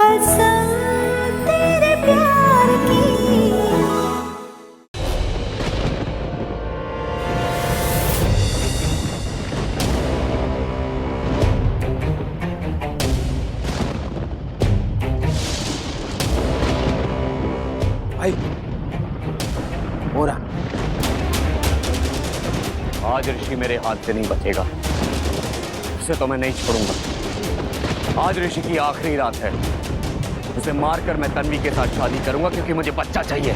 कसम तेरे प्यार की। भाई हो रहा। आज ऋषि मेरे हाथ से नहीं बचेगा, उसे तो मैं नहीं छोड़ूंगा। आज ऋषि की आखिरी रात है, उसे मारकर मैं तन्वी के साथ शादी करूंगा, क्योंकि मुझे बच्चा चाहिए।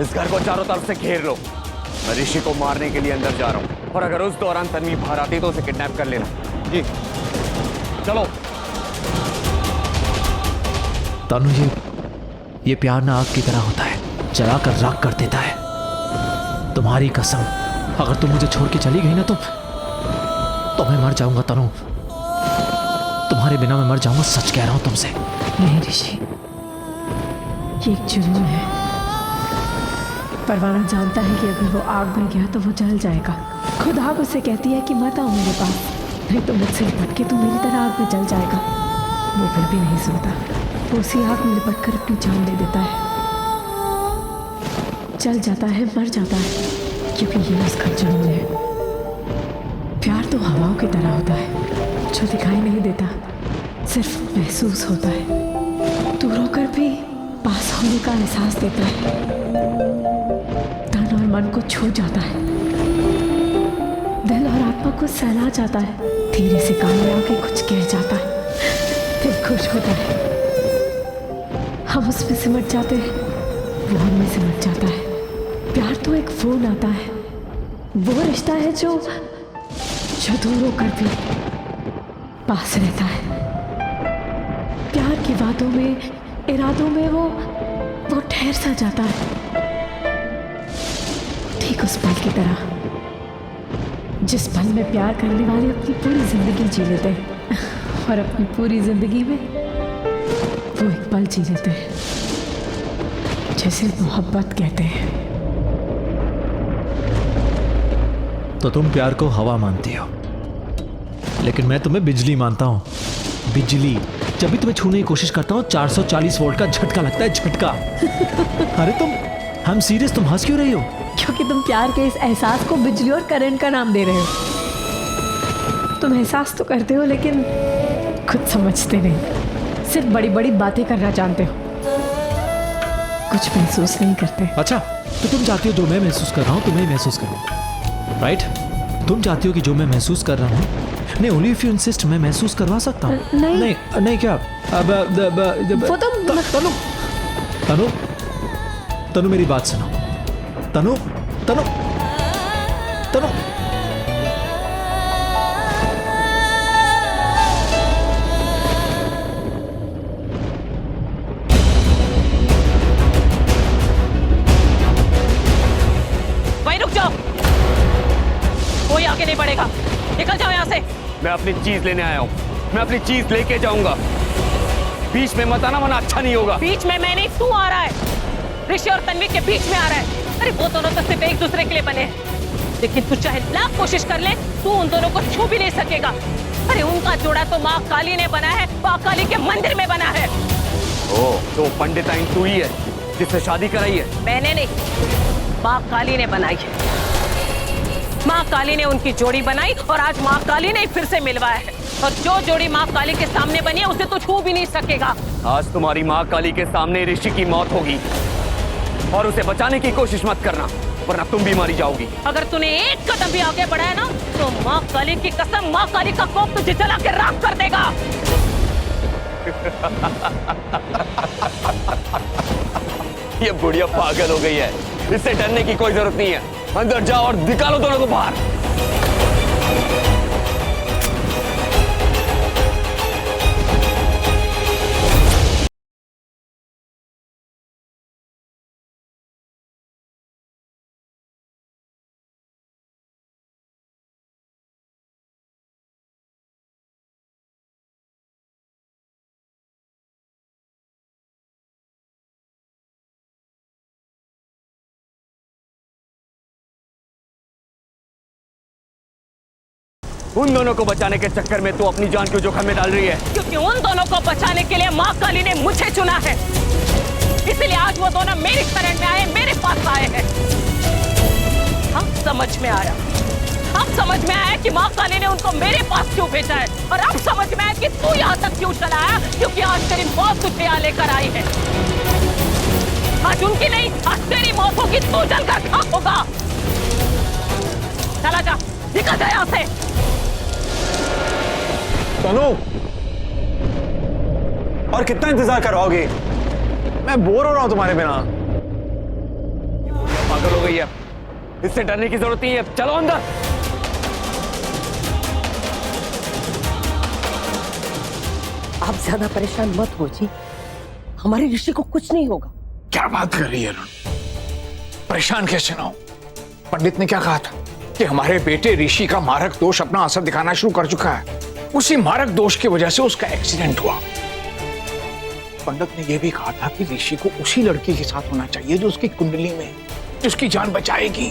इस घर को चारों तरफ से घेर लो, मैं ऋषि को मारने के लिए अंदर जा रहा हूं। और अगर उस दौरान तन्वी बाहर आती तो उसे किडनैप कर लेना। जी चलो। तानू, ये प्यार ना आग की तरह होता है, जलाकर राख कर देता है। तुम्हारी कसम, अगर तुम मुझे छोड़ के चली गई ना तो मैं मर जाऊंगा तानू। तुम्हारे बिना मैं मर जाऊंगा, सच कह रहा हूं तुमसे। नहीं ऋषि, ये एक जुनून है। परवाना जानता है कि अगर वो आग में गया तो वो जल जाएगा। खुद आग उसे कहती है कि मत आओ मेरे पास, नहीं तो मुझसे लिपट के तू मेरी तरह आग में जल जाएगा। वो फिर भी नहीं सुनता, वो उसी आग में लिपट कर अपनी जान दे देता है। जल जाता है, मर जाता है, क्योंकि ये उसका जुनून है। प्यार तो हवाओं की तरह होता है, जो दिखाई नहीं देता, सिर्फ महसूस होता है। दूर होकर भी पास होने का एहसास देता है, तन और मन को छू जाता है, दिल और आत्मा को सहला जाता है। धीरे से कान में आके कुछ कह जाता है, दिल खुश होता है। हम उसमें सिमट जाते हैं, वो हमें सिमट जाता है। प्यार तो एक वो नाता है, वो रिश्ता है जो दूर होकर भी पास रहता है। प्यार की बातों में, इरादों में वो ठहर सा जाता है, ठीक उस पल की तरह जिस पल में प्यार करने वाले अपनी पूरी जिंदगी जी लेते हैं, और अपनी पूरी जिंदगी में वो एक पल जी लेते हैं जिसे मोहब्बत कहते हैं। तो तुम प्यार को हवा मानती हो, लेकिन मैं तुम्हें बिजली मानता हूं। बिजली, जब भी तुम्हें छूने की कोशिश करता हूं 440 वोल्ट का झटका लगता है, झटका। अरे हम सीरियस, तुम हंस क्यों रही हो? क्योंकि तुम प्यार के इस एहसास को बिजली और करंट का नाम दे रहे हो। तुम एहसास तो करते हो, लेकिन खुद समझते नहीं, सिर्फ बड़ी बड़ी बातें करना जानते हो, कुछ महसूस नहीं करते। अच्छा, तो तुम चाहती हो जो मैं महसूस कर रहा हूं तुम्हें महसूस करो, राइट? तुम चाहती हो कि जो मैं महसूस कर रहा हूं, नहीं, ओनली इफ यू इंसिस्ट, मैं महसूस करवा सकता हूं। नहीं नहीं क्या? वो तो तनु तनु तनु मेरी बात सुनो। तनु तनु तनु वहीं रुक जाओ, कोई आगे नहीं बढ़ेगा, निकल जाओ यहाँ से। मैं अपनी चीज लेने आया हूँ, मैं अपनी चीज लेके जाऊंगा। बीच में मत आना, वरना अच्छा नहीं होगा। बीच में मैं नहीं, तू आ रहा है। ऋषि और तन्वी के बीच में आ रहा है। अरे वो दोनों तो सिर्फ एक दूसरे के लिए बने हैं, लेकिन तू चाहे लाख कोशिश कर ले, तू उन दोनों को छू भी नहीं सकेगा। अरे उनका जोड़ा तो माँ काली ने बना है, माँ काली के मंदिर में बना है। ओ, तो पंडिताइन तू ही है जिससे शादी कराई है? मैंने नहीं, माँ काली ने बनाई है। माँ काली ने उनकी जोड़ी बनाई और आज माँ काली ने फिर से मिलवाया है। और जो जोड़ी माँ काली के सामने बनी है, उसे तो छू भी नहीं सकेगा। आज तुम्हारी माँ काली के सामने ऋषि की मौत होगी, और उसे बचाने की कोशिश मत करना, वरना तुम भी मारी जाओगी। अगर तूने एक कदम भी आगे बढ़ाया ना, तो माँ काली की कसम, माँ काली का कोप तुझे जला के राख कर देगा। ये बुढ़िया पागल हो गई है, इससे डरने की कोई जरूरत नहीं है। अंदर जाओ और निकालो दोनों को बाहर। उन दोनों को बचाने के चक्कर में तू अपनी जान क्यों जोखिम में डाल रही है? क्योंकि उन दोनों को बचाने के लिए माँ काली ने मुझे चुना है, इसलिए आज वो दोनों मेरी शरण में आए, मेरे पास आए हैं। अब समझ में आया, अब समझ में आया कि माँ काली ने उनको मेरे पास क्यों भेजा है, और अब समझ में आया कि तू यहाँ तक क्यों चला आया, क्योंकि आज तेरी मौत तुझे यहाँ लेकर आई है। आज उनकी नहीं, आज तेरी मौत होगी, तू जलकर खाक होगा। चला जा, निकल जा यहाँ से। तनु, और कितना इंतजार करवाओगे? मैं बोर हो रहा हूं तुम्हारे बिना। पागल हो गई है, इससे डरने की जरूरत नहीं है, चलो अंदर। आप ज्यादा परेशान मत हो जी, हमारे ऋषि को कुछ नहीं होगा। क्या बात कर रही है अरुण? परेशान कैसे ना हो? पंडित ने क्या कहा था कि हमारे बेटे ऋषि का मारक दोष अपना असर दिखाना शुरू कर चुका है। उसी मारक दोष की वजह से उसका एक्सीडेंट हुआ। पंडित ने यह भी कहा था कि ऋषि को उसी लड़की के साथ होना चाहिए जो उसकी कुंडली में, जो उसकी जान बचाएगी,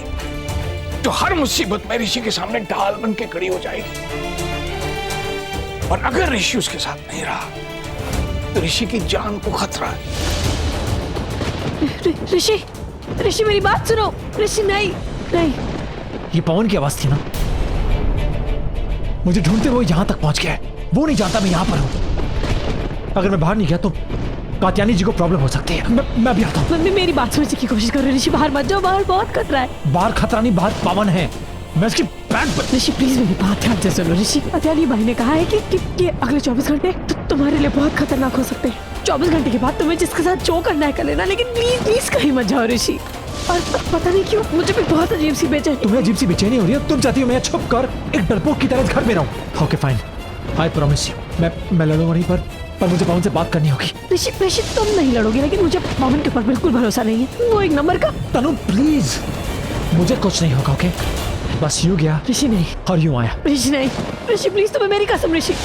जो हर मुसीबत में ऋषि के सामने ढाल बन के खड़ी हो जाएगी। और अगर ऋषि उसके साथ नहीं रहा तो ऋषि की जान को खतरा है। ऋषि, ऋषि मेरी बात सुनो। ऋषि नहीं, नहीं। ये पवन की आवाज थी ना? मुझे ढूंढते हुए यहां तक पहुंच गया है। वो नहीं जानता मैं यहां पर हूं। अगर मैं बाहर नहीं गया तो कात्यायनी जी को प्रॉब्लम हो सकती है। मैं भी आता हूं। मेरी बात समझने की कोशिश करो ऋषि, बाहर मत जाओ, बाहर बहुत खतरा है। बाहर खतरा नहीं, बाहर पवन है। मैं इसकी बैग ऋषि प्लीज मेरी बात ध्यान से सुनो। ऋषि, कात्यायनी भाई ने कहा है कि अगले 24 घंटे तुम्हारे लिए बहुत खतरनाक हो सकते हैं। 24 घंटे के बाद तुम्हें जिसके साथ जो करना है कर लेना, लेकिन प्लीज प्लीज कहीं मत जाओ ऋषि। और पता नहीं क्यों मुझे भी बहुत अजीब सी बेचैनी। तुम्हें अजीब सी बेचैनी हो रही है? तुम चाहती हो मैं छुप कर एक डरपोक की तरह घर में रहूं? Okay fine, I promise you, मैं लड़ूंगा नहीं, पर मुझे पवन से बात करनी होगी। ऋषि तुम नहीं लड़ोगे, लेकिन मुझे पवन के ऊपर बिल्कुल भरोसा नहीं है। वो एक नंबर का। तनु प्लीज, मुझे कुछ नहीं होगा। ओके, बस यूं गया ऋषि नहीं, और यूं आया। ऋषि नहीं, ऋषि प्लीज, तुम्हें मेरी कसम ऋषि।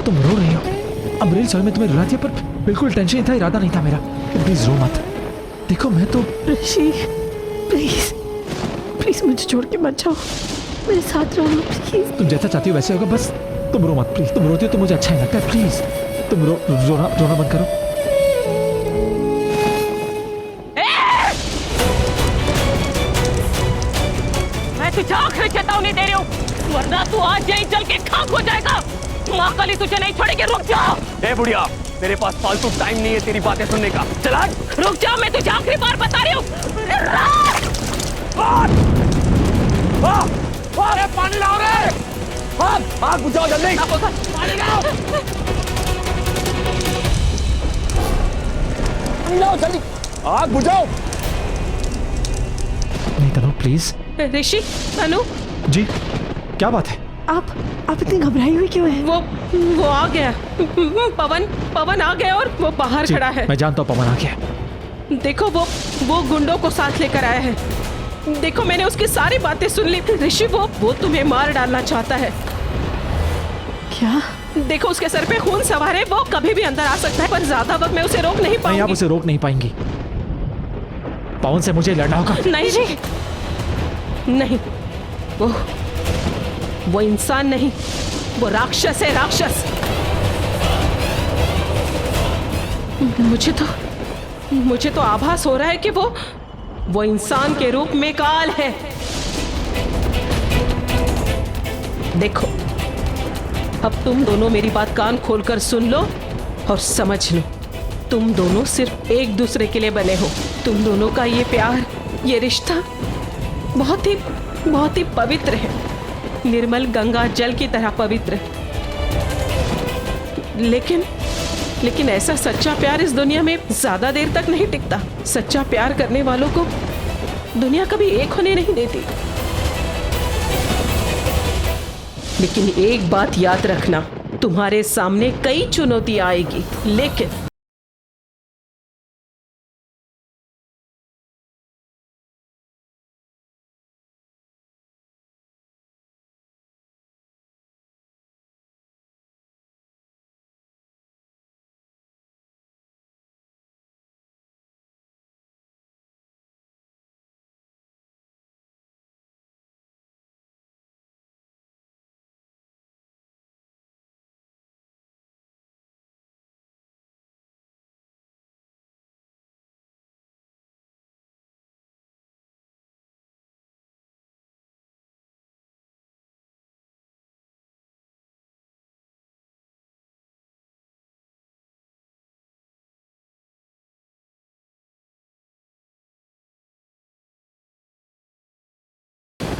तुम रो रही हो? अब रियल सॉरी मैं तुम्हें रुला दिया, पर बिल्कुल टेंशन था, इरादा नहीं था मेरा। प्लीज रो मत। देखो मैं तो ऋषि प्लीज प्लीज मुझे छोड़ के मत जाओ, मेरे साथ रहो प्लीज। तुम जैसा चाहती हो वैसे होगा, बस तुम रो मत प्लीज। तुम रोती हो तो मुझे अच्छा ही लगता है। प्लीज तुम रोना बंद करो। मैं तुझे आखिरी चेतावनी दे रही हूँ, वरना तू आज यहीं जल के खाक हो जाएगा। माँ काली तुझे नहीं छोड़ेगी, रुक जा। ए बुढ़िया, मेरे पास फालतू टाइम नहीं है तेरी बातें सुनने का। चला रुक जा, मैं तुझे आखिरी बार बता रही हूँ। अरे पानी लाओ रे, आग बुझाओ जल्दी, पानी लाओ, पानी लाओ जल्दी, आग बुझाओ। नहीं तनु प्लीज। ऋषि, तनु जी क्या बात है? आप इतनी घबराई हुई क्यों है? वो आ गया। पवन आ गया और वो बाहर खड़ा है। मैं जानता हूँ पवन आ गया। देखो वो गुंडों को साथ लेकर आया है। देखो मैंने उसकी सारी बातें सुन ली। ऋषि वो तुम्हें मार डालना चाहता है। क्या? देखो उसके सर पे खून सवार है, वो कभी भी अंदर आ सकता है, पर ज्यादा वक्त मैं उसे रोक नहीं पाऊंगी। आप उसे रोक नहीं पाएंगी। पवन से मुझे लड़ना होगा। नहीं जी, नहीं, वो इंसान नहीं, वो राक्षस है, राक्षस। मुझे तो आभास हो रहा है कि वो इंसान के रूप में काल है। देखो, अब तुम दोनों मेरी बात कान खोलकर सुन लो और समझ लो। तुम दोनों सिर्फ एक दूसरे के लिए बने हो। तुम दोनों का ये प्यार, ये रिश्ता बहुत ही पवित्र है, निर्मल गंगा जल की तरह पवित्र। लेकिन ऐसा सच्चा प्यार इस दुनिया में ज्यादा देर तक नहीं टिकता। सच्चा प्यार करने वालों को दुनिया कभी एक होने नहीं देती। लेकिन एक बात याद रखना, तुम्हारे सामने कई चुनौतियां आएगी, लेकिन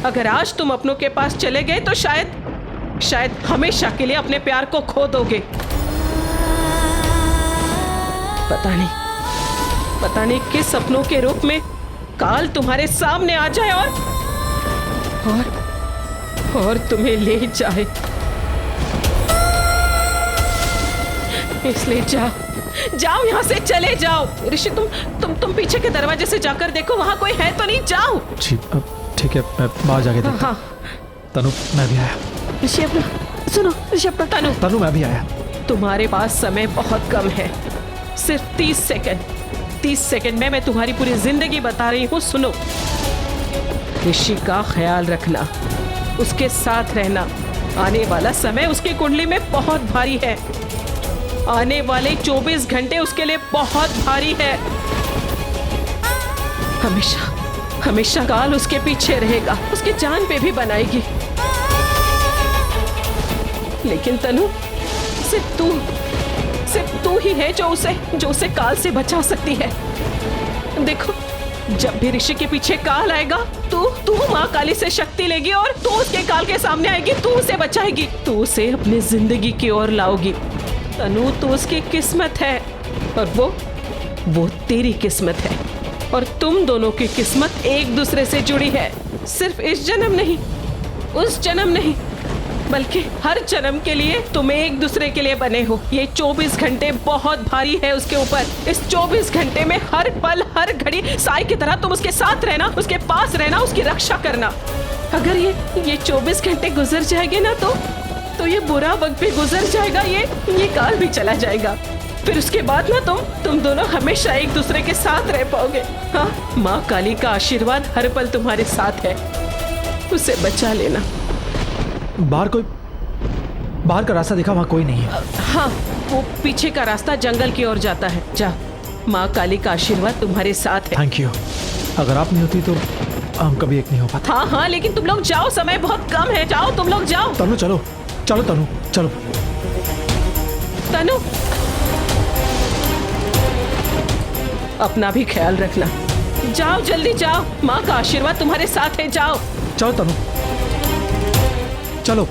अगर आज तुम अपनों के पास चले गए तो शायद हमेशा के लिए अपने प्यार को खो दोगे। पता नहीं किस सपनों के रूप में काल तुम्हारे सामने आ जाए और तुम्हें ले जाए। इसलिए जाओ यहाँ से, चले जाओ। ऋषि तुम पीछे के दरवाजे से जाकर देखो, वहां कोई है तो नहीं। जाओ। ठीक है, मैं बाहर जाके देखता हूं। तनु, मैं भी आया। ऋषि अपना सुनो, ऋषि अपना तनु, मैं भी आया। तुम्हारे पास समय बहुत कम है, सिर्फ 30 सेकंड। 30 सेकंड में मैं तुम्हारी पूरी जिंदगी बता रही हूँ। सुनो, ऋषि का ख्याल रखना, उसके साथ रहना। आने वाला समय उसकी कुंडली में बहुत भारी है। आने वाले 24 घंटे उसके लिए बहुत भारी है। हमेशा काल उसके पीछे रहेगा, उसकी जान पे भी बनाएगी। लेकिन तनु, सिर्फ तू ही है जो उसे काल से बचा सकती है। देखो, जब भी ऋषि के पीछे काल आएगा, तू माँ काली से शक्ति लेगी और तू उसके काल के सामने आएगी। तू उसे बचाएगी, तू उसे अपनी जिंदगी की ओर लाओगी। तनु, तू उसकी किस्मत है और वो तेरी किस्मत है। और तुम दोनों की किस्मत एक दूसरे से जुड़ी है। सिर्फ इस जन्म नहीं, उस जन्म नहीं, बल्कि हर जन्म के लिए तुम एक दूसरे के लिए बने हो। ये 24 घंटे बहुत भारी है उसके ऊपर। इस 24 घंटे में हर पल, हर घड़ी साई की तरह तुम उसके साथ रहना, उसके पास रहना, उसकी रक्षा करना। अगर ये 24 घंटे गुजर जाएंगे ना तो ये बुरा वक्त भी गुजर जाएगा, ये काल भी चला जाएगा। फिर उसके बाद ना तुम दोनों हमेशा एक दूसरे के साथ रह पाओगे। हाँ, माँ काली का आशीर्वाद हर पल तुम्हारे साथ है, उसे बचा लेना। बाहर का रास्ता देखा, वहाँ कोई नहीं है। हाँ, वो पीछे का रास्ता जंगल की ओर जाता है। जा, माँ काली का आशीर्वाद तुम्हारे साथ है। Thank you. अगर आप नहीं होती तो हम कभी एक नहीं हो पाते। हाँ, लेकिन तुम लोग जाओ, समय बहुत कम है। जाओ, तुम लोग जाओ। तनु, चलो तनु, चलो। तनु, अपना भी ख्याल रखना। जाओ, जल्दी जाओ, माँ का आशीर्वाद तुम्हारे साथ है। जाओ। चलो तनु, चलो।